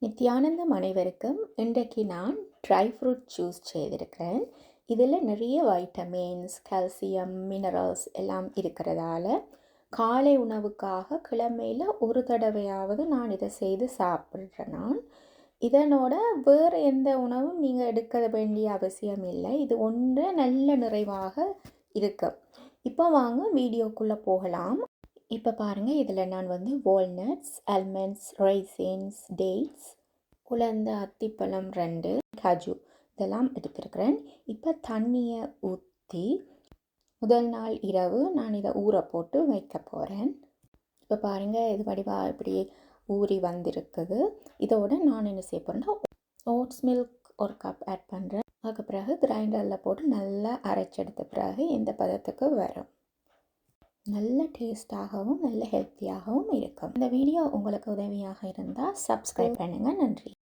நித்யானந்தம் அனைவருக்கும் இன்றைக்கு நான் ட்ரை ஃப்ரூட் ஜூஸ் செய்திருக்கிறேன். இதில் நிறைய வைட்டமின்ஸ், கால்சியம், மினரல்ஸ் எல்லாம் இருக்கிறதால காலை உணவுக்காக கிழமையில் ஒரு தடவையாவது நான் இதை செய்து சாப்பிட்றேன். நான் இதனோட வேறு எந்த உணவும் நீங்கள் எடுக்க வேண்டிய அவசியம் இல்லை. இது ஒன்று நல்ல நிறைவாக இருக்கும். இப்போ வாங்க வீடியோக்குள்ளே போகலாம். இப்போ பாருங்கள், இதில் நான் வால்நட்ஸ், ஆல்மண்ட்ஸ், ரைசின்ஸ், டேட்ஸ், உலர்ந்த அத்திப்பழம் 2, காஜு இதெல்லாம் எடுத்துருக்கிறேன். இப்போ தண்ணியை ஊற்றி முதல் நாள் இரவு நான் இதை ஊற போட்டு வைக்க போகிறேன். இப்போ பாருங்கள், இது வடிவாக இப்படி ஊறி வந்திருக்குது. இதோட நான் என்ன செய்ய போகிறேன்னா, ஓட்ஸ் மில்க் 1 கப் ஆட் பண்ணுறேன். அதுக்கு பிறகு கிரைண்டரில் போட்டு நல்லா அரைச்செடுத்த பிறகு இந்த பதத்துக்கு வரும். நல்ல டேஸ்டாகவும் நல்ல ஹெல்த்தியாகவும் இருக்கும். இந்த வீடியோ உங்களுக்கு உதவியாக இருந்தால் சப்ஸ்கிரைப் பண்ணுங்கள். நன்றி.